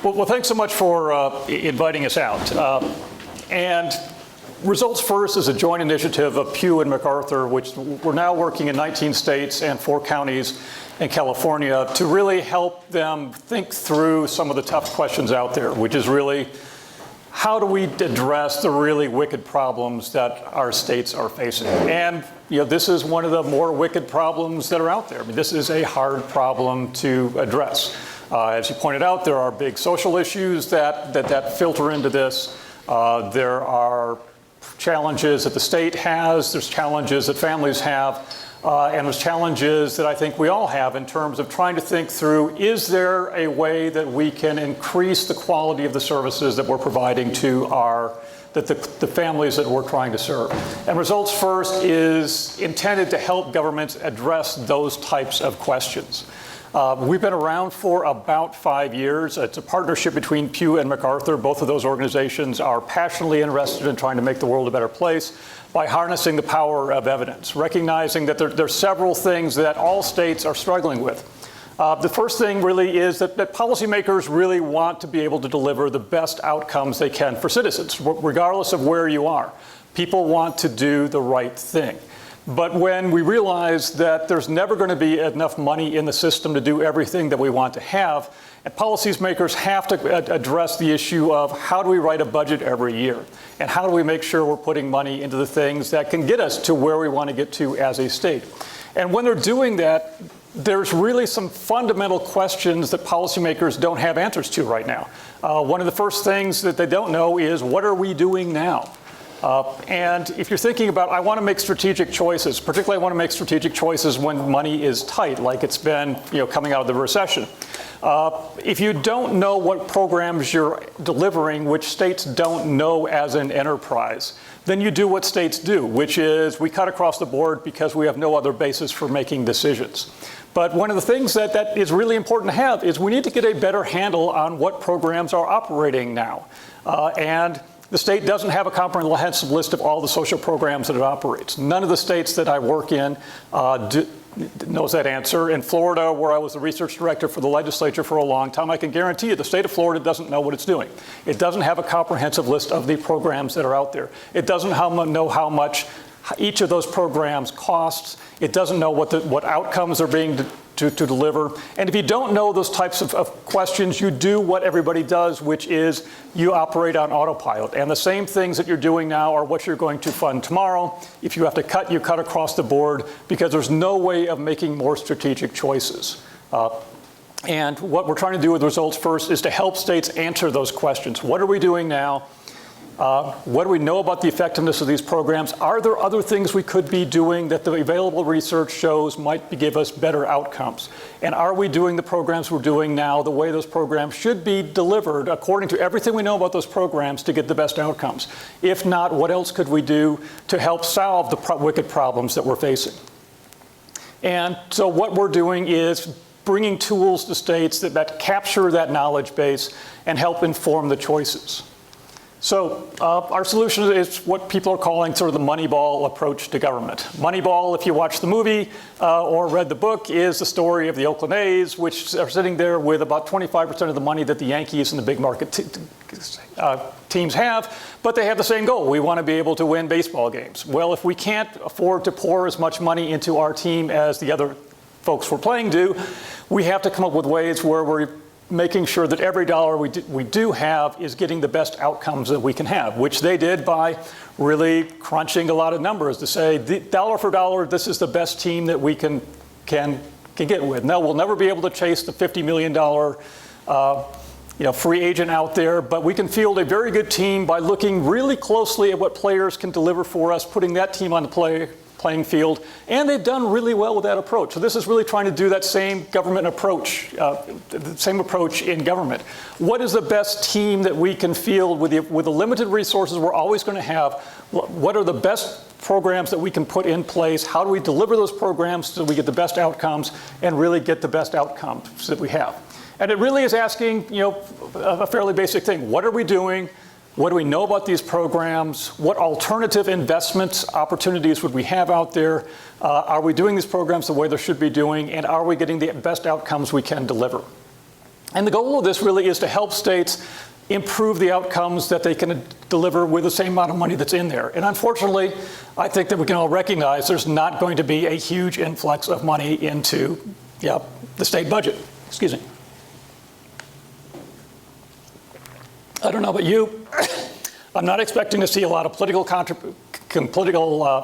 Well, thanks so much for inviting us out. And Results First is a joint initiative of Pew and MacArthur, which we're now working in 19 states and 4 counties in California to really help them think through some of the tough questions out there, which is really, how do we address the really wicked problems that our states are facing? And this is one of the more wicked problems that are out there. I mean, this is a hard problem to address. As you pointed out, there are big social issues that filter into this. There are challenges that the state has, there's challenges that families have, and there's challenges that I think we all have in terms of trying to think through, is there a way that we can increase the quality of the services that we're providing to the families that we're trying to serve? And Results First is intended to help governments address those types of questions. We've been around for about 5 years. It's a partnership between Pew and MacArthur. Both of those organizations are passionately interested in trying to make the world a better place by harnessing the power of evidence, recognizing that there are several things that all states are struggling with. The first thing really is that policymakers really want to be able to deliver the best outcomes they can for citizens, regardless of where you are. People want to do the right thing. But when we realize that there's never going to be enough money in the system to do everything that we want to have, and policymakers have to address the issue of how do we write a budget every year? And how do we make sure we're putting money into the things that can get us to where we want to get to as a state? And when they're doing that, there's really some fundamental questions that policymakers don't have answers to right now. One of the first things that they don't know is, what are we doing now? And if you're thinking about, I want to make strategic choices, particularly I want to make strategic choices when money is tight, like it's been coming out of the recession. If you don't know what programs you're delivering, which states don't know as an enterprise, then you do what states do, which is we cut across the board because we have no other basis for making decisions. But one of the things that is really important to have is we need to get a better handle on what programs are operating now. And the state doesn't have a comprehensive list of all the social programs that it operates. None of the states that I work in knows that answer. In Florida, where I was the research director for the legislature for a long time, I can guarantee you the state of Florida doesn't know what it's doing. It doesn't have a comprehensive list of the programs that are out there. It doesn't know how much each of those programs costs. It doesn't know what outcomes are being to deliver. And if you don't know those types of questions, you do what everybody does, which is you operate on autopilot. And the same things that you're doing now are what you're going to fund tomorrow. If you have to cut, you cut across the board because there's no way of making more strategic choices. And what we're trying to do with Results First is to help states answer those questions. What are we doing now? What do we know about the effectiveness of these programs? Are there other things we could be doing that the available research shows might give us better outcomes? And are we doing the programs we're doing now the way those programs should be delivered according to everything we know about those programs to get the best outcomes? If not, what else could we do to help solve the wicked problems that we're facing? And so what we're doing is bringing tools to states that capture that knowledge base and help inform the choices. So our solution is what people are calling sort of the Moneyball approach to government. Moneyball, if you watch the movie or read the book, is the story of the Oakland A's, which are sitting there with about 25% of the money that the Yankees and the big market teams have, but they have the same goal. We want to be able to win baseball games. Well, if we can't afford to pour as much money into our team as the other folks we're playing do, we have to come up with ways where we're making sure that every dollar we do have is getting the best outcomes that we can have, which they did by really crunching a lot of numbers to say, dollar for dollar, this is the best team that we can get with. Now, we'll never be able to chase the $50 million free agent out there, but we can field a very good team by looking really closely at what players can deliver for us, putting that team on the playing field, and they've done really well with that approach. So this is really trying to do that same government approach, the same approach in government. What is the best team that we can field with the limited resources we're always going to have? What are the best programs that we can put in place? How do we deliver those programs so we get the best outcomes and really get the best outcomes that we have? And it really is asking, a fairly basic thing. What are we doing? What do we know about these programs? What alternative investments opportunities would we have out there? Are we doing these programs the way they should be doing? And are we getting the best outcomes we can deliver? And the goal of this really is to help states improve the outcomes that they can deliver with the same amount of money that's in there. And unfortunately, I think that we can all recognize there's not going to be a huge influx of money into the state budget. Excuse me. I don't know about you. I'm not expecting to see a lot of political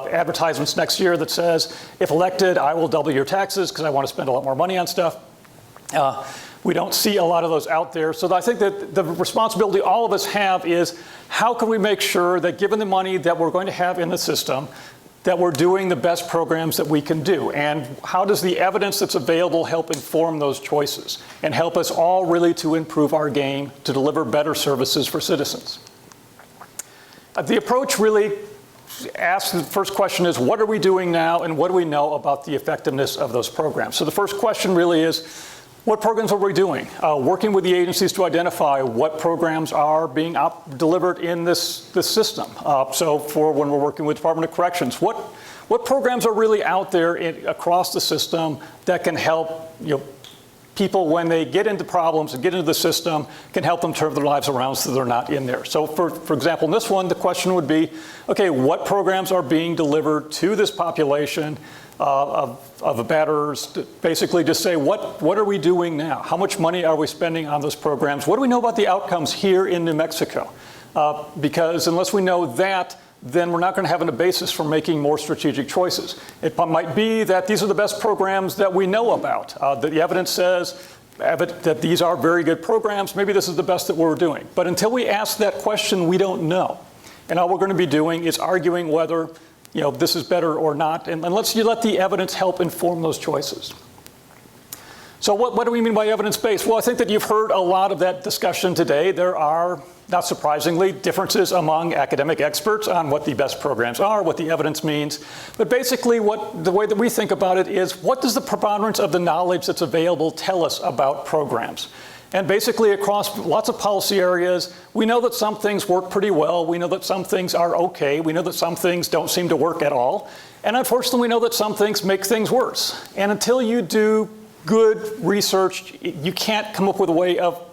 advertisements next year that says, if elected, I will double your taxes because I want to spend a lot more money on stuff. We don't see a lot of those out there. So I think that the responsibility all of us have is how can we make sure that given the money that we're going to have in the system, that we're doing the best programs that we can do? And how does the evidence that's available help inform those choices and help us all really to improve our game to deliver better services for citizens? The approach really asks, the first question is, what are we doing now and what do we know about the effectiveness of those programs? So the first question really is, what programs are we doing? Working with the agencies to identify what programs are being delivered in this system. So for when we're working with Department of Corrections, what programs are really out there across the system that can help people when they get into problems and get into the system, can help them turn their lives around so they're not in there. So for example, in this one, the question would be, okay, what programs are being delivered to this population of batterers? Basically just say, what are we doing now? How much money are we spending on those programs? What do we know about the outcomes here in New Mexico? Because unless we know that, then we're not going to have a basis for making more strategic choices. It might be that these are the best programs that we know about. That the evidence says that these are very good programs. Maybe this is the best that we're doing. But until we ask that question, we don't know. And all we're going to be doing is arguing whether this is better or not. And let's let the evidence help inform those choices. So what do we mean by evidence-based? Well, I think that you've heard a lot of that discussion today. There are, not surprisingly, differences among academic experts on what the best programs are, what the evidence means. But basically, the way that we think about it is, what does the preponderance of the knowledge that's available tell us about programs? And basically, across lots of policy areas, we know that some things work pretty well. We know that some things are okay. We know that some things don't seem to work at all. And unfortunately, we know that some things make things worse. And until you do good research, you can't come up with a way of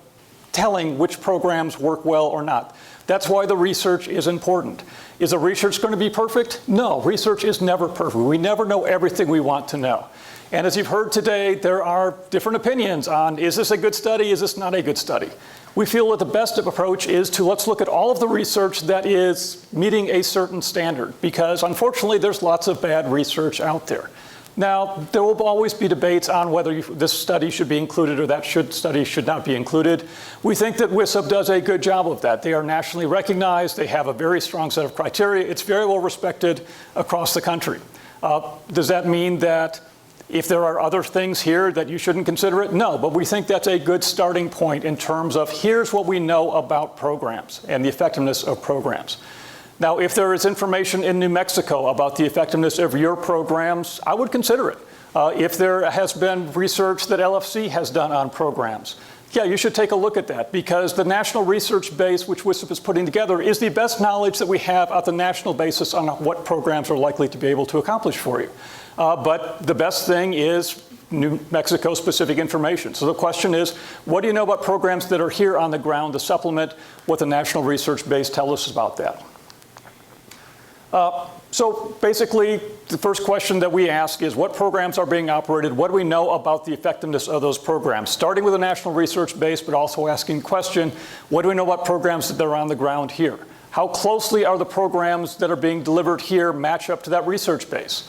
telling which programs work well or not. That's why the research is important. Is the research going to be perfect? No, research is never perfect. We never know everything we want to know. And as you've heard today, there are different opinions on, is this a good study, is this not a good study? We feel that the best approach is to let's look at all of the research that is meeting a certain standard, because unfortunately there's lots of bad research out there. Now, there will always be debates on whether this study should be included or that study should not be included. We think that WISUB does a good job of that. They are nationally recognized. They have a very strong set of criteria. It's very well respected across the country. Does that mean that if there are other things here that you shouldn't consider it? No, but we think that's a good starting point in terms of here's what we know about programs and the effectiveness of programs. Now, if there is information in New Mexico about the effectiveness of your programs, I would consider it. If there has been research that LFC has done on programs, yeah, you should take a look at that, because the national research base which WISUB is putting together is the best knowledge that we have at the national basis on what programs are likely to be able to accomplish for you. But the best thing is New Mexico specific information. So the question is, what do you know about programs that are here on the ground to supplement what the national research base tells us about that? So basically, the first question that we ask is, what programs are being operated? What do we know about the effectiveness of those programs? Starting with a national research base, but also asking the question, what do we know about programs that are on the ground here? How closely are the programs that are being delivered here match up to that research base?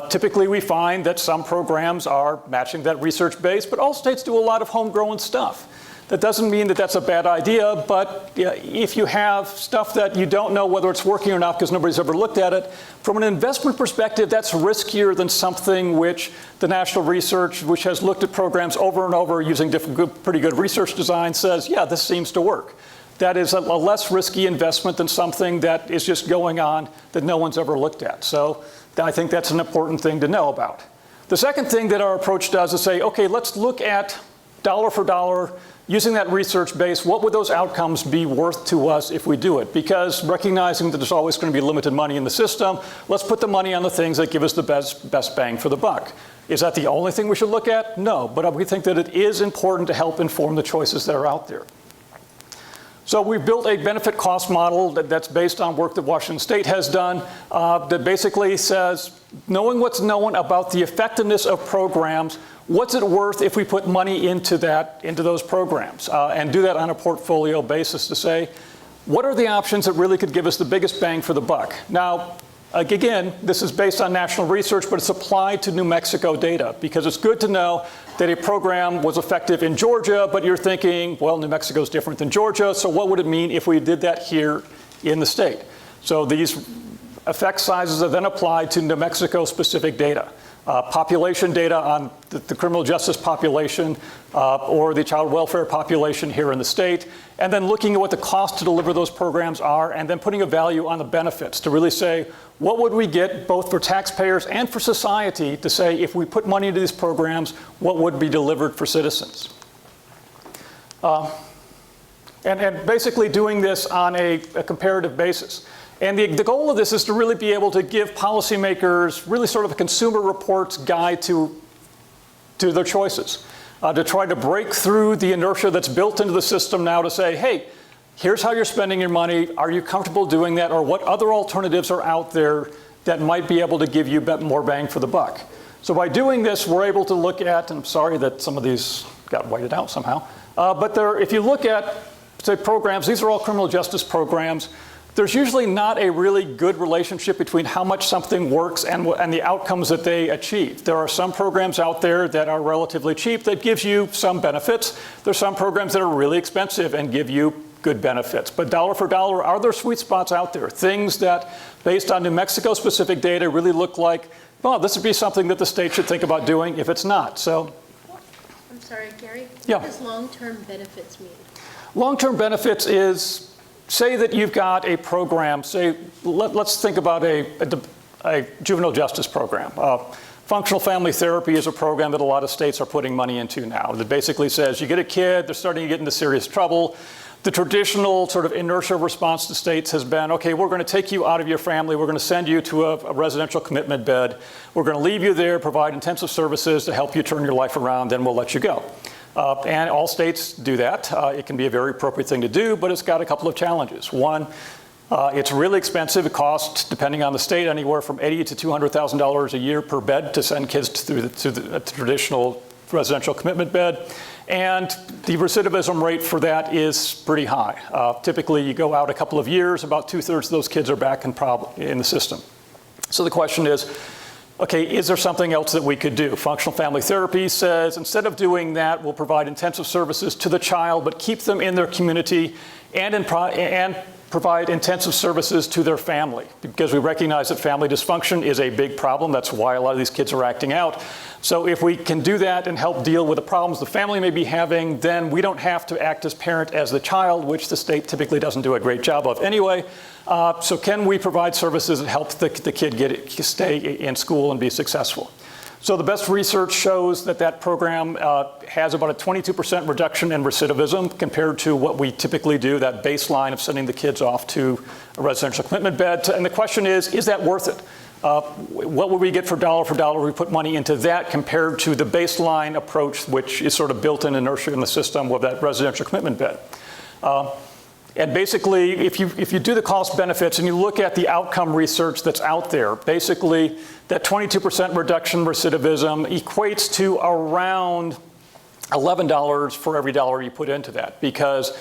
Typically, we find that some programs are matching that research base, but all states do a lot of homegrown stuff. That doesn't mean that that's a bad idea, but if you have stuff that you don't know whether it's working or not because nobody's ever looked at it, from an investment perspective, that's riskier than something which the national research, which has looked at programs over and over using pretty good research design, says, yeah, this seems to work. That is a less risky investment than something that is just going on that no one's ever looked at. So I think that's an important thing to know about. The second thing that our approach does is say, okay, let's look at dollar for dollar using that research base, what would those outcomes be worth to us if we do it? Because recognizing that there's always going to be limited money in the system, let's put the money on the things that give us the best bang for the buck. Is that the only thing we should look at? No, but we think that it is important to help inform the choices that are out there. So we've built a benefit cost model that's based on work that Washington State has done that basically says, knowing what's known about the effectiveness of programs, what's it worth if we put money into those programs, and do that on a portfolio basis to say, what are the options that really could give us the biggest bang for the buck? Now, again, this is based on national research, but it's applied to New Mexico data, because it's good to know that a program was effective in Georgia, but you're thinking, well, New Mexico is different than Georgia, so what would it mean if we did that here in the state? So these effect sizes are then applied to New Mexico specific data. Population data on the criminal justice population or the child welfare population here in the state, and then looking at what the cost to deliver those programs are, and then putting a value on the benefits to really say, what would we get both for taxpayers and for society to say, if we put money into these programs, what would be delivered for citizens? And basically doing this on a comparative basis. And the goal of this is to really be able to give policymakers really sort of a consumer reports guide to their choices, to try to break through the inertia that's built into the system now to say, hey, here's how you're spending your money. Are you comfortable doing that? Or what other alternatives are out there that might be able to give you more bang for the buck? So by doing this, we're able to look at, and I'm sorry that some of these got whited out somehow, but if you look at, say, programs, these are all criminal justice programs. There's usually not a really good relationship between how much something works and the outcomes that they achieve. There are some programs out there that are relatively cheap that gives you some benefits. There's some programs that are really expensive and give you good benefits. But dollar for dollar, are there sweet spots out there? Things that, based on New Mexico specific data, really look like, well, this would be something that the state should think about doing if it's not. So, I'm sorry, Gary. Yeah. What does long-term benefits mean? Long-term benefits is, say that you've got a program, say, let's think about a juvenile justice program. Functional family therapy is a program that a lot of states are putting money into now that basically says you get a kid, they're starting to get into serious trouble. The traditional sort of inertia response to states has been, okay, we're going to take you out of your family, we're going to send you to a residential commitment bed, we're going to leave you there, provide intensive services to help you turn your life around, then we'll let you go. And all states do that. It can be a very appropriate thing to do, but it's got a couple of challenges. One, it's really expensive. It costs, depending on the state, anywhere from $80,000 to $200,000 a year per bed to send kids to the traditional residential commitment bed. And the recidivism rate for that is pretty high. Typically, you go out a couple of years, about 2/3 of those kids are back in the system. So the question is, okay, is there something else that we could do? Functional family therapy says, instead of doing that, we'll provide intensive services to the child, but keep them in their community and provide intensive services to their family, because we recognize that family dysfunction is a big problem. That's why a lot of these kids are acting out. So if we can do that and help deal with the problems the family may be having, then we don't have to act as parent as the child, which the state typically doesn't do a great job of anyway. So can we provide services that help the kid stay in school and be successful? So the best research shows that program has about a 22% reduction in recidivism compared to what we typically do, that baseline of sending the kids off to a residential commitment bed. And the question is that worth it? What would we get for dollar we put money into that compared to the baseline approach, which is sort of built-in inertia in the system with that residential commitment bed? And basically, if you do the cost benefits and you look at the outcome research that's out there, basically that 22% reduction recidivism equates to around $11 for every dollar you put into that, because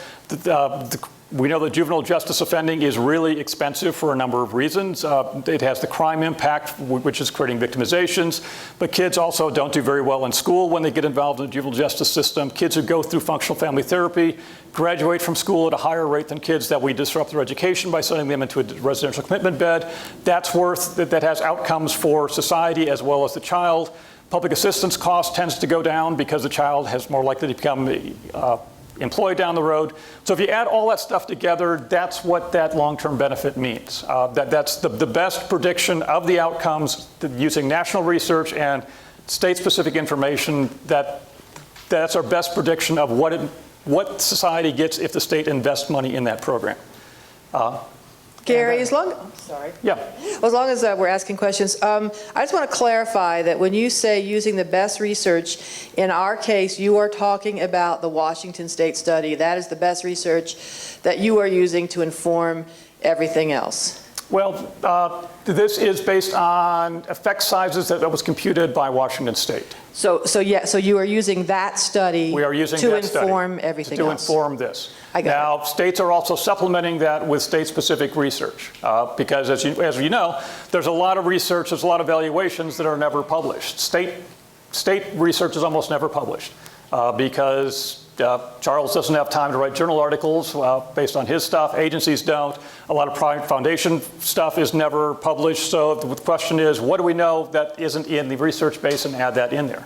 we know that juvenile justice offending is really expensive for a number of reasons. It has the crime impact, which is creating victimizations, but kids also don't do very well in school when they get involved in the juvenile justice system. Kids who go through functional family therapy graduate from school at a higher rate than kids that we disrupt their education by sending them into a residential commitment bed. That has outcomes for society as well as the child. Public assistance cost tends to go down because the child has more likely to become employed down the road. So if you add all that stuff together, that's what that long-term benefit means. That's the best prediction of the outcomes using national research and state-specific information. That's our best prediction of what what society gets if the state invests money in that program. Gary, as long as we're asking questions, I just want to clarify that when you say using the best research, in our case, you are talking about the Washington State study. That is the best research that you are using to inform everything else. Well, this is based on effect sizes that was computed by Washington State. So you are using that study We are using to that inform study everything to else. inform this. I got Now, states are also supplementing that with state-specific research because, as you know, there's a lot of research, there's a lot of evaluations that are never published. State research is almost never published because Charles doesn't have time to write journal articles based on his stuff. Agencies don't. A lot of private foundation stuff is never published. So the question is, what do we know that isn't in the research base and add that in there?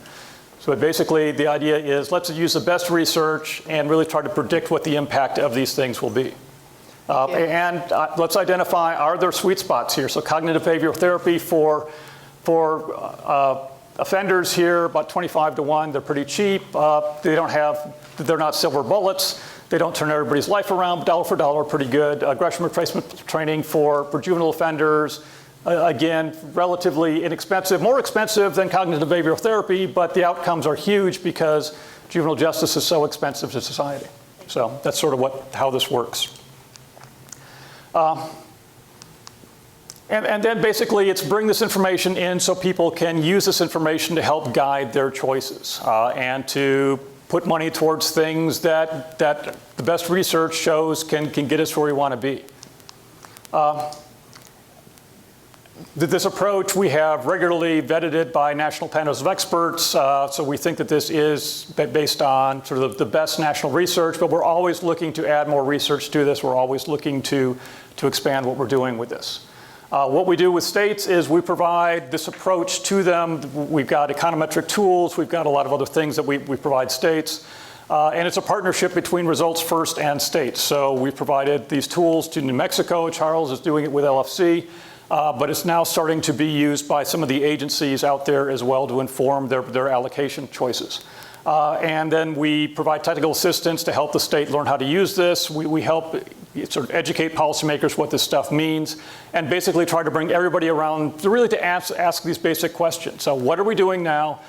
So basically, the idea is let's use the best research and really try to predict what the impact of these things will be. And let's identify, are there sweet spots here? So cognitive behavioral therapy for offenders here, about 25 to 1. They're pretty cheap. They're not silver bullets. They don't turn everybody's life around, but dollar for dollar, pretty good. Aggression retracement training for juvenile offenders. Again, relatively inexpensive, more expensive than cognitive behavioral therapy, but the outcomes are huge because juvenile justice is so expensive to society. So that's sort of how this works. And then basically it's bring this information in so people can use this information to help guide their choices and to put money towards things that the best research shows can get us where we want to be. This approach, we have regularly vetted it by national panels of experts, so we think that this is based on sort of the best national research, but we're always looking to add more research to this. We're always looking to expand what we're doing with this. What we do with states is we provide this approach to them. We've got econometric tools. We've got a lot of other things that we provide states. And it's a partnership between Results First and states. So we've provided these tools to New Mexico. Charles is doing it with LFC. But it's now starting to be used by some of the agencies out there as well to inform their allocation choices. And then we provide technical assistance to help the state learn how to use this. We help sort of educate policymakers what this stuff means and basically try to bring everybody around to ask these basic questions. So what are we doing now?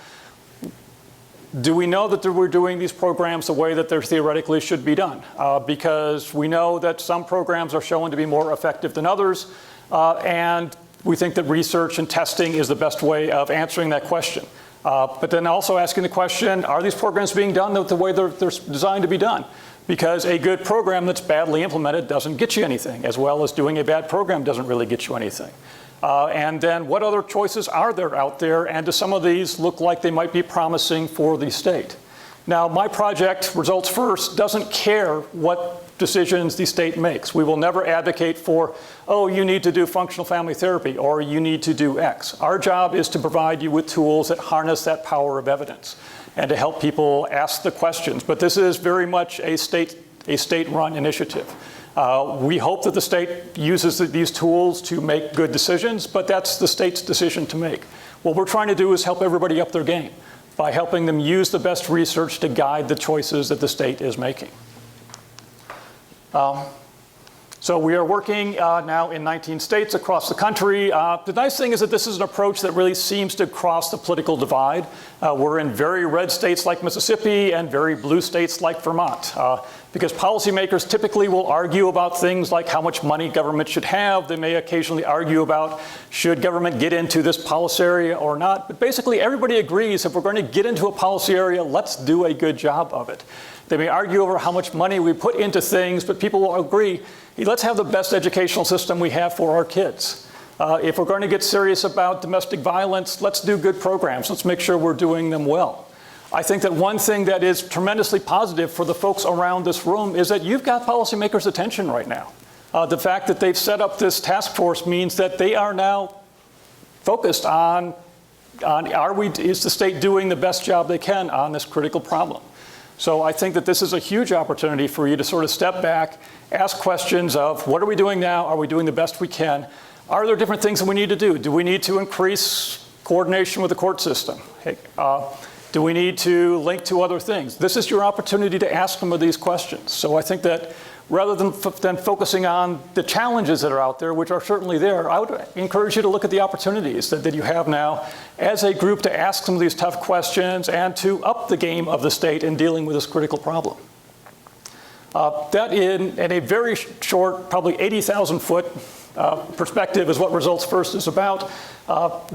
Do we know that we're doing these programs the way that they theoretically should be done? Because we know that some programs are shown to be more effective than others. And we think that research and testing is the best way of answering that question. But then also asking the question, are these programs being done the way they're designed to be done? Because a good program that's badly implemented doesn't get you anything, as well as doing a bad program doesn't really get you anything. And then what other choices are there out there, and do some of these look like they might be promising for the state? Now, my project, Results First, doesn't care what decisions the state makes. We will never advocate for, oh, you need to do functional family therapy, or you need to do X. Our job is to provide you with tools that harness that power of evidence and to help people ask the questions. But this is very much a state-run initiative. We hope that the state uses these tools to make good decisions, but that's the state's decision to make. What we're trying to do is help everybody up their game by helping them use the best research to guide the choices that the state is making. So we are working now in 19 states across the country. The nice thing is that this is an approach that really seems to cross the political divide. We're in very red states like Mississippi and very blue states like Vermont. Because policymakers typically will argue about things like how much money government should have. They may occasionally argue about should government get into this policy area or not. But basically everybody agrees if we're going to get into a policy area, let's do a good job of it. They may argue over how much money we put into things, but people will agree, hey, let's have the best educational system we have for our kids. If we're going to get serious about domestic violence, let's do good programs. Let's make sure we're doing them well. I think that one thing that is tremendously positive for the folks around this room is that you've got policymakers' attention right now. The fact that they've set up this task force means that they are now focused on is the state doing the best job they can on this critical problem? So I think that this is a huge opportunity for you to sort of step back, ask questions of what are we doing now? Are we doing the best we can? Are there different things that we need to do? Do we need to increase coordination with the court system? Hey, Do we need to link to other things? This is your opportunity to ask some of these questions. So I think that rather than focusing on the challenges that are out there, which are certainly there, I would encourage you to look at the opportunities that you have now as a group to ask some of these tough questions and to up the game of the state in dealing with this critical problem. That in a very short, probably 80,000 foot perspective is what Results First is about.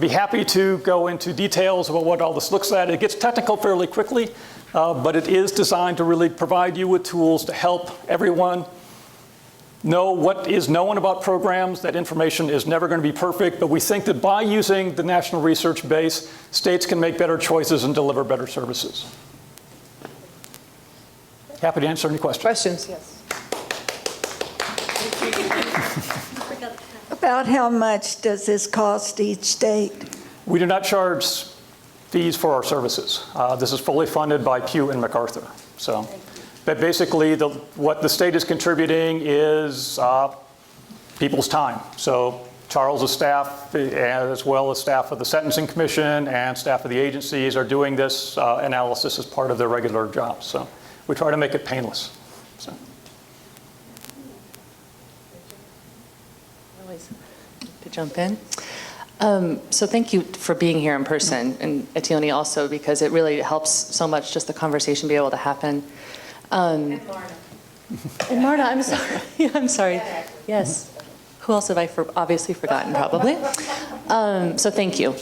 Be happy to go into details about what all this looks like. It gets technical fairly quickly, but it is designed to really provide you with tools to help everyone know what is known about programs. That information is never going to be perfect, but we think that by using the national research base, states can make better choices and deliver better services. Happy to answer any questions. Questions? Yes. About how much does this cost each state? We do not charge fees for our services. This is fully funded by Pew and MacArthur. So, but basically, what the state is contributing is people's time. So Charles's staff, as well as staff of the Sentencing Commission and staff of the agencies, are doing this analysis as part of their regular jobs. So we try to make it painless. So. To jump in. So thank you for being here in person, and Etione also, because it really helps so much just the conversation be able to happen. And Marna, I'm sorry. Yeah, I'm sorry. Yes. Who else have I obviously forgotten, probably? So thank you.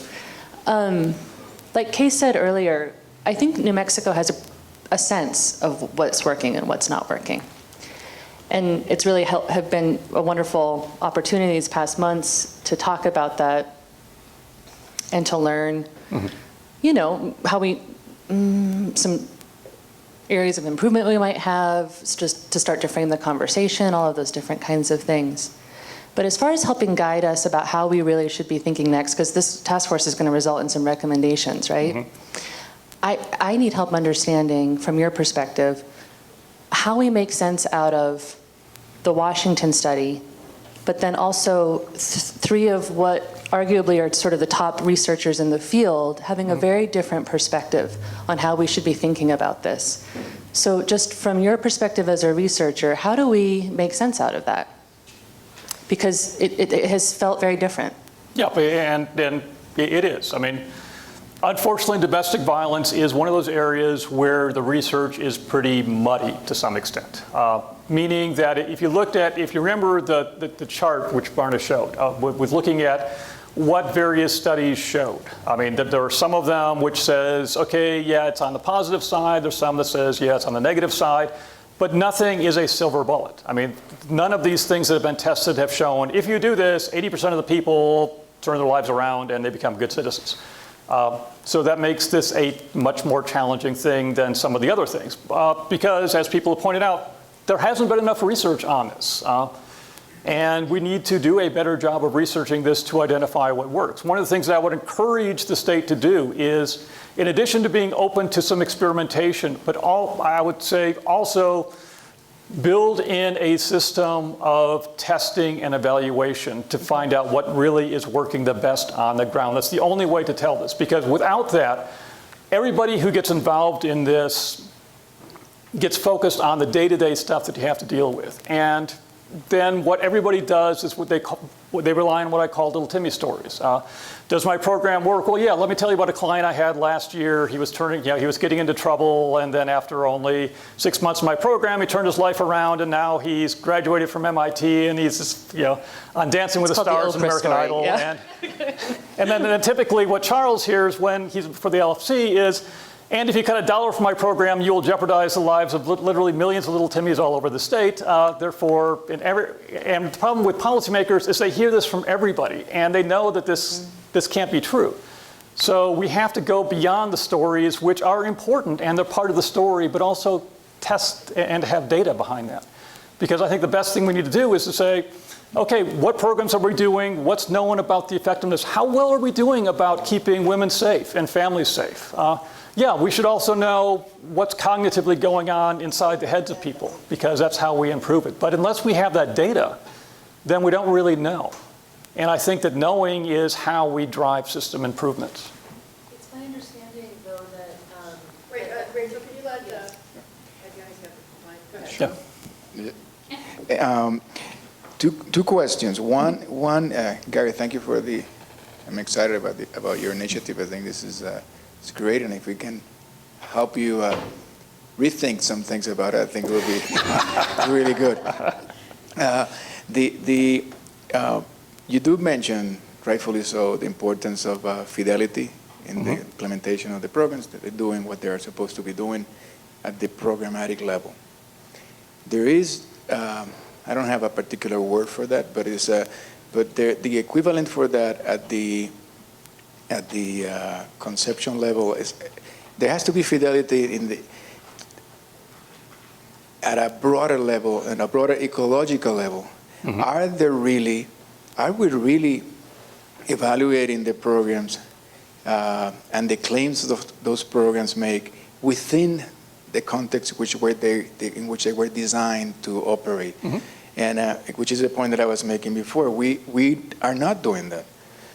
Like Kay said earlier, I think New Mexico has a sense of what's working and what's not working. And it's really have been a wonderful opportunity these past months to talk about that and to learn, you know, how some areas of improvement we might have, just to start to frame the conversation, all of those different kinds of things. But as far as helping guide us about how we really should be thinking next, because this task force is going to result in some recommendations, right? I need help understanding, from your perspective, how we make sense out of the Washington study, but then also three of what arguably are sort of the top researchers in the field having a very different perspective on how we should be thinking about this. So just from your perspective as a researcher, how do we make sense out of that? Because it has felt very different. Yeah, and it is. I mean, unfortunately, domestic violence is one of those areas where the research is pretty muddy to some extent. Meaning that if you remember the chart which Barna showed, with looking at what various studies showed. I mean, there are some of them which says, okay, yeah, it's on the positive side. There's some that says, yeah, it's on the negative side. But nothing is a silver bullet. I mean, none of these things that have been tested have shown, if you do this, 80% of the people turn their lives around and they become good citizens. So that makes this a much more challenging thing than some of the other things. Because, as people have pointed out, there hasn't been enough research on this. And we need to do a better job of researching this to identify what works. One of the things that I would encourage the state to do is, in addition to being open to some experimentation, but I would say also build in a system of testing and evaluation to find out what really is working the best on the ground. That's the only way to tell this, because without that, everybody who gets involved in this gets focused on the day-to-day stuff that you have to deal with. And then what everybody does is they rely on what I call little Timmy stories. Does my program work? Well, yeah, let me tell you about a client I had last year. He was getting into trouble, and then after only 6 months of my program, he turned his life around, and now he's graduated from MIT, and he's on Dancing with the Stars and American Idol. Yeah. And then typically what Charles hears when he's for the LFC is, and if you cut $1 from my program, you will jeopardize the lives of literally millions of little Timmies all over the state. Therefore, and the problem with policymakers is they hear this from everybody, and they know that this can't be true. So we have to go beyond the stories, which are important, and they're part of the story, but also test and have data behind that. Because I think the best thing we need to do is to say, okay, what programs are we doing? What's known about the effectiveness? How well are we doing about keeping women safe and families safe? Yeah, we should also know what's cognitively going on inside the heads of people, because that's how we improve it. But unless we have that data, then we don't really know. And I think that knowing is how we drive system improvements. It's my understanding understanding, though, that... Wait, Rachel, can you let the... Yeah. Two questions. One, Gary, thank you for the. I'm excited about your initiative. I think this is it's great, and if we can help you rethink some things about it, I think it will be really good. You do mention, rightfully so, the importance of fidelity in the implementation of the programs, that they're doing what they are supposed to be doing at the programmatic level. There is, I don't have a particular word for that, but the equivalent for that at the conception level is there has to be fidelity at a broader level and a broader ecological level. Are we really evaluating the programs and the claims those programs make within the context in which they were designed to operate? And which is a point that I was making before. We are not doing that.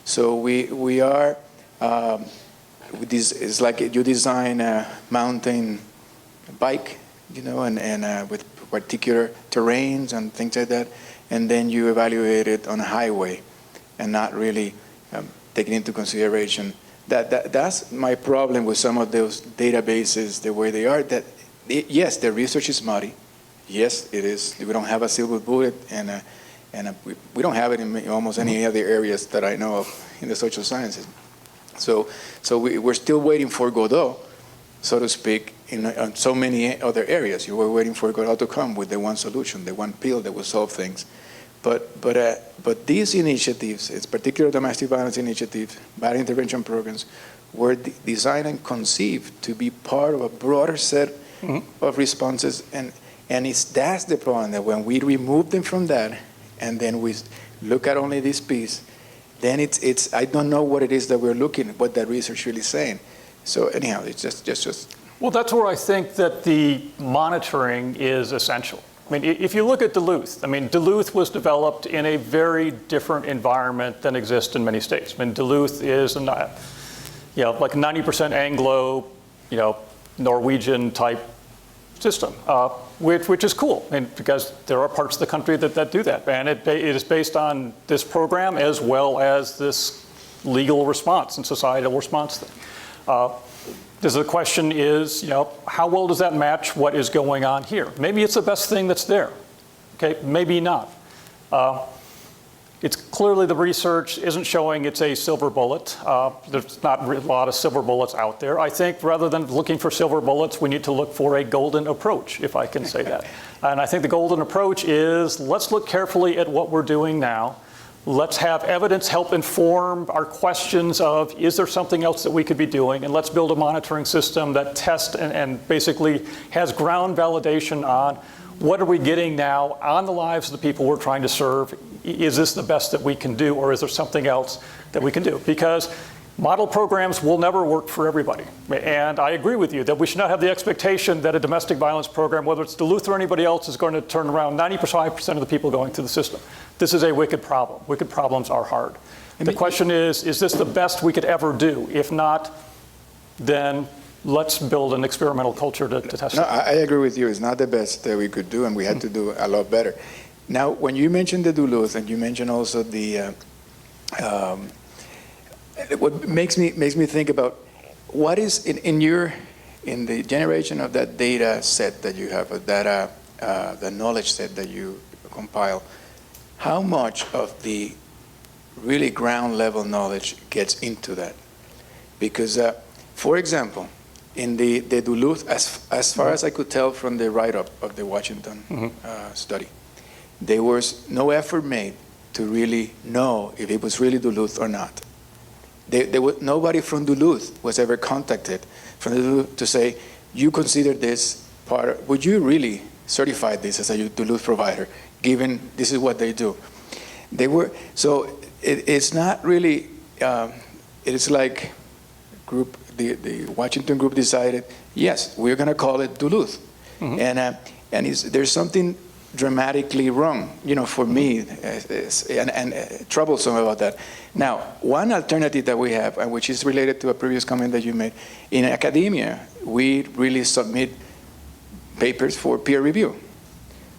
So we are, it's like you design a mountain bike, and with particular terrains and things like that, and then you evaluate it on a highway and not really taking into consideration that's my problem with some of those databases the way they are, that yes, the research is muddy. Yes, it is. We don't have a silver bullet, and we don't have it in almost any other areas that I know of in the social sciences. So we're still waiting for Godot, so to speak, in so many other areas. You were waiting for Godot to come with the one solution, the one pill that will solve things. But these initiatives, it's particular domestic violence initiatives, bad intervention programs, were designed and conceived to be part of a broader set of responses, and that's the problem, that when we remove them from that and then we look at only this piece, then it's I don't know what it is that we're looking at, what that research really is saying. So anyhow, it's just. Well, that's where I think that the monitoring is essential. I mean, if you look at Duluth, Duluth was developed in a very different environment than exists in many states. Duluth is like a 90% Anglo, Norwegian type system, which is cool, because there are parts of the country that do that. And it is based on this program as well as this legal response and societal response thing. The question is, how well does that match what is going on here? Maybe it's the best thing that's there. Okay, maybe not. It's clearly the research isn't showing it's a silver bullet. There's not a lot of silver bullets out there. I think rather than looking for silver bullets, we need to look for a golden approach, if I can say that. And I think the golden approach is, let's look carefully at what we're doing now. Let's have evidence help inform our questions of, is there something else that we could be doing? And let's build a monitoring system that tests and basically has ground validation on what are we getting now on the lives of the people we're trying to serve. Is this the best that we can do, or is there something else that we can do? Because model programs will never work for everybody. And I agree with you that we should not have the expectation that a domestic violence program, whether it's Duluth or anybody else, is going to turn around 95% of the people going through the system. This is a wicked problem. Wicked problems are hard. The question is this the best we could ever do? If not, then let's build an experimental culture to test it. No, I agree with you. It's not the best that we could do, and we had to do a lot better. Now, when you mentioned the Duluth, and you mentioned also the what makes me think about what is in the generation of that data set that you have, the knowledge set that you compile, how much of the really ground level knowledge gets into that? Because, for example, in the Duluth, as far as I could tell from the write-up of the Washington study, there was no effort made to really know if it was really Duluth or not. Nobody from Duluth was ever contacted from Duluth to say, you consider this part, would you really certify this as a Duluth provider, given this is what they do? It's not really, it's like the Washington group decided, yes, we're going to call it Duluth. And there's something dramatically wrong, for me, and troublesome about that. Now, one alternative that we have, and which is related to a previous comment that you made, in academia, we really submit papers for peer review.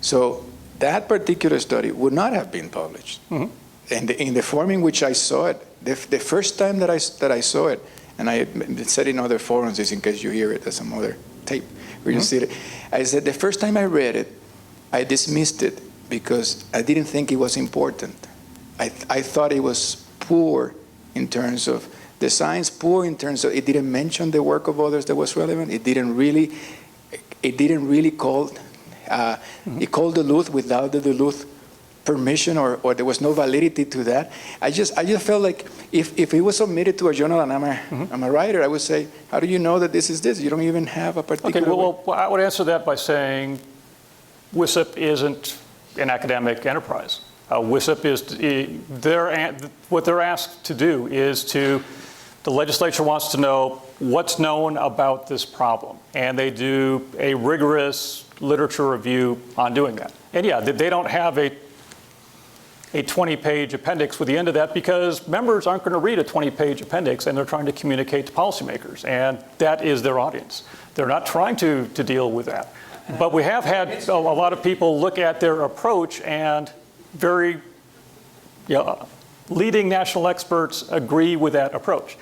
So that particular study would not have been published. Mm-hmm. And in the form in which I saw it, the first time that I saw it, and I said in other forums, just in case you hear it as some other tape where you see it, I said the first time I read it, I dismissed it because I didn't think it was important. I thought it was poor in terms of the science, poor in terms of it didn't mention the work of others that was relevant. It didn't really call, it called Duluth without the Duluth permission, or there was no validity to that. I just felt like if it was submitted to a journal and I'm a writer, I would say, how do you know that this is this? You don't even have a particular. Okay, well, I would answer that by saying WSIP isn't an academic enterprise. WSIP is, what they're asked to do is the legislature wants to know what's known about this problem, and they do a rigorous literature review on doing that. And yeah, they don't have a 20-page appendix with the end of that because members aren't going to read a 20-page appendix, and they're trying to communicate to policymakers, and that is their audience. They're not trying to deal with that. But we have had a lot of people look at their approach, and very leading national experts agree with that approach.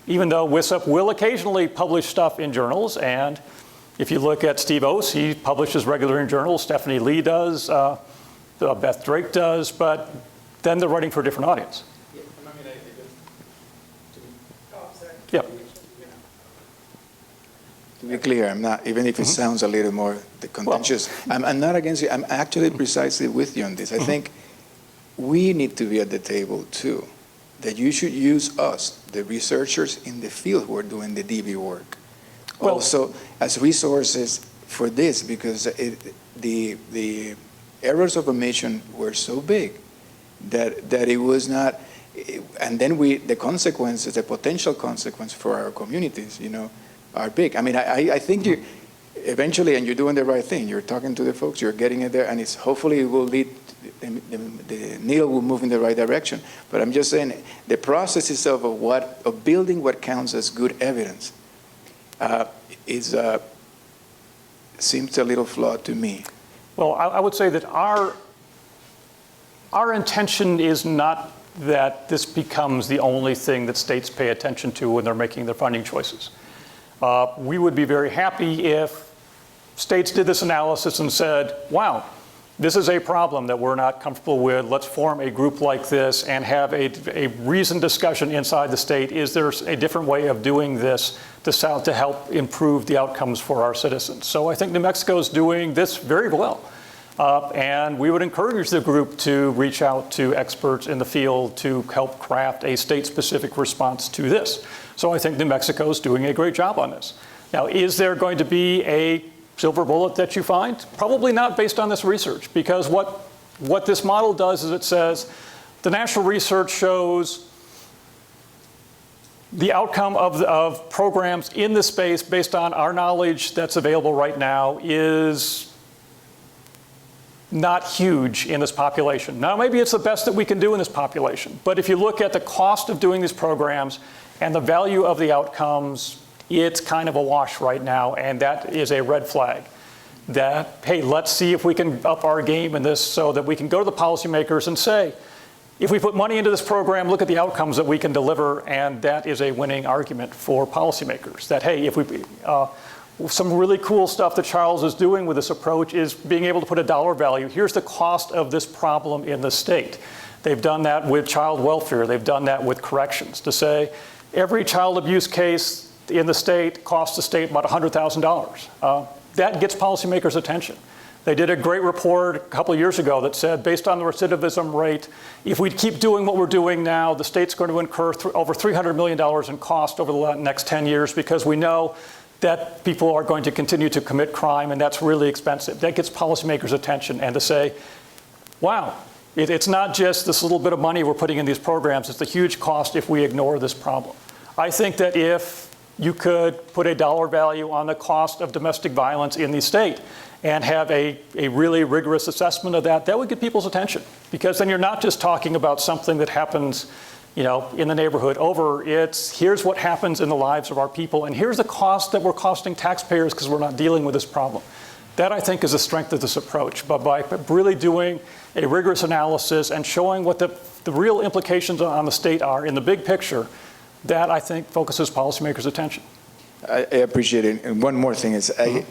Even though WSIP will occasionally publish stuff in journals, and if you look at Steve Oce, he publishes regularly in journals, Stephanie Lee does, Beth Drake does, but then they're writing for a different audience. Yeah. To be clear, I'm not, even if it sounds a little more contentious, I'm not against you. I'm actually precisely with you on this. I think we need to be at the table too, that you should use us, the researchers in the field who are doing the DB work, also as resources for this, because the errors of omission were so big that it was not, and then the consequences, the potential consequence for our communities, are big. I mean, I think you eventually, and you're doing the right thing. You're talking to the folks, you're getting it there, and it's hopefully it will lead, the needle will move in the right direction. But I'm just saying, the process itself of building what counts as good evidence seems a little flawed to me. Well, I would say that our intention is not that this becomes the only thing that states pay attention to when they're making their funding choices. We would be very happy if states did this analysis and said, wow, this is a problem that we're not comfortable with. Let's form a group like this and have a reasoned discussion inside the state. Is there a different way of doing this to help improve the outcomes for our citizens? So I think New Mexico is doing this very well. And we would encourage the group to reach out to experts in the field to help craft a state-specific response to this. So I think New Mexico is doing a great job on this. Now, is there going to be a silver bullet that you find? Probably not based on this research, because what this model does is it says the national research shows the outcome of programs in this space based on our knowledge that's available right now is not huge in this population. Now, maybe it's the best that we can do in this population, but if you look at the cost of doing these programs and the value of the outcomes, it's kind of a wash right now, and that is a red flag. That, hey, let's see if we can up our game in this so that we can go to the policymakers and say, if we put money into this program, look at the outcomes that we can deliver, and that is a winning argument for policymakers. That, hey, if we, some really cool stuff that Charles is doing with this approach is being able to put a dollar value. Here's the cost of this problem in the state. They've done that with child welfare. They've done that with corrections to say every child abuse case in the state costs the state about $100,000. That gets policymakers' attention. They did a great report a couple of years ago that said, based on the recidivism rate, if we keep doing what we're doing now, the state's going to incur over $300 million in cost over the next 10 years because we know that people are going to continue to commit crime, and that's really expensive. That gets policymakers' attention, and to say, wow, it's not just this little bit of money we're putting in these programs, it's the huge cost if we ignore this problem. I think that if You could put a dollar value on the cost of domestic violence in the state and have a really rigorous assessment of that. That would get people's attention, because then you're not just talking about something that happens, you know, in the neighborhood over. It's here's what happens in the lives of our people, and here's the cost that we're costing taxpayers because we're not dealing with this problem. That, I think, is the strength of this approach. But by really doing a rigorous analysis and showing what the real implications on the state are in the big picture, that, I think, focuses policymakers' attention. I appreciate it. And one more thing is, I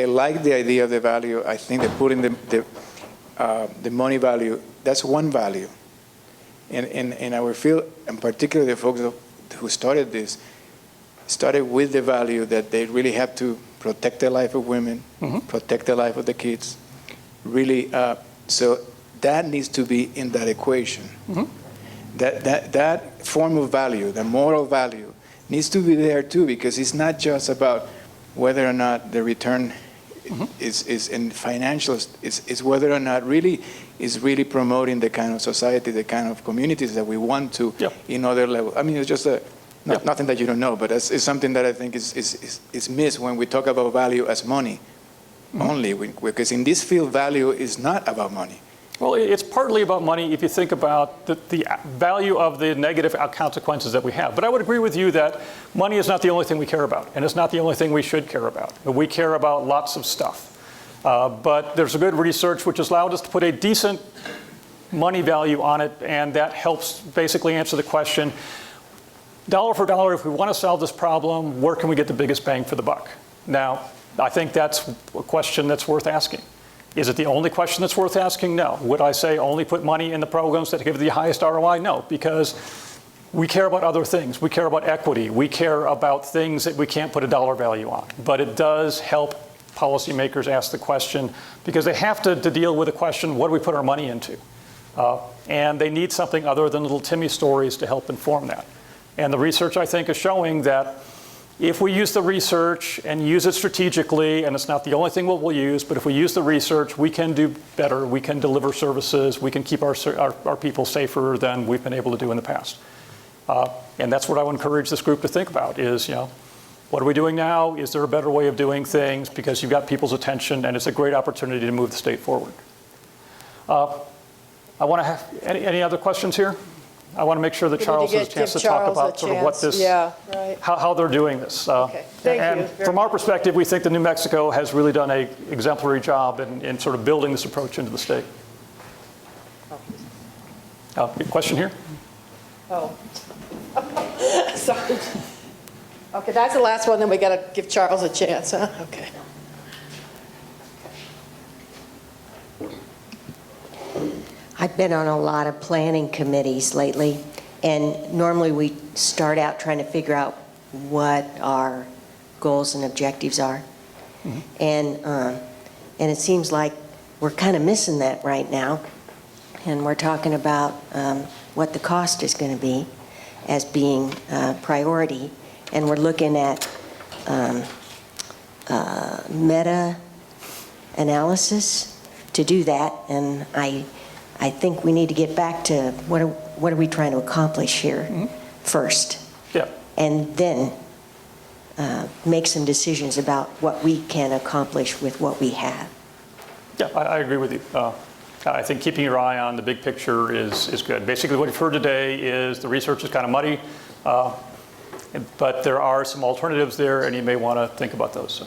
like the idea of the value. I think that putting the money value, that's one value. And I would feel, and particularly the folks who started this, started with the value that they really have to protect the life of women, protect the life of the kids. Really, so that needs to be in that equation. That form of value, the moral value, needs to be there too, because it's not just about whether or not the return is in financials, is whether or not is really promoting the kind of society, the kind of communities that we want to in other levels. I mean, it's just nothing that you don't know, but it's something that I think is missed when we talk about value as money only, because in this field, value is not about money. Well, it's partly about money if you think about the value of the negative consequences that we have. But I would agree with you that money is not the only thing we care about, and it's not the only thing we should care about. But we care about lots of stuff. But there's a good research which has allowed us to put a decent money value on it, and that helps basically answer the question, dollar for dollar, if we want to solve this problem, where can we get the biggest bang for the buck? Now, I think that's a question that's worth asking. Is it the only question that's worth asking? No. Would I say only put money in the programs that give the highest ROI? No, because we care about other things. We care about equity. We care about things that we can't put a dollar value on. But it does help policymakers ask the question, because they have to deal with the question, what do we put our money into? And they need something other than little Timmy stories to help inform that. And the research, I think, is showing that if we use the research and use it strategically, and it's not the only thing we'll use, but if we use the research, we can do better, we can deliver services, we can keep our people safer than we've been able to do in the past. And that's what I would encourage this group to think about is, you know, what are we doing now? Is there a better way of doing things? Because you've got people's attention, and it's a great opportunity to move the state forward. I want to have, any other questions here? I want to make sure that Charles has a chance to talk about sort of what this, how they're doing this. Okay. Thank you. And from our perspective, we think that New Mexico has really done an exemplary job in sort of building this approach into the state. Question here? Oh. Sorry. Okay, that's the last one, then we got to give Charles a chance, huh? Okay. I've been on a lot of planning committees lately, and normally we start out trying to figure out what our goals and objectives are. And it seems like we're kind of missing that right now. And we're talking about what the cost is going to be as being priority. And we're looking at meta-analysis to do that. And I think we need to get back to what are we trying to accomplish here first. Yeah. And then make some decisions about what we can accomplish with what we have. Yeah, I agree with you. I think keeping your eye on the big picture is good. Basically, what you've heard today is the research is kind of muddy, but there are some alternatives there, and you may want to think about those. So.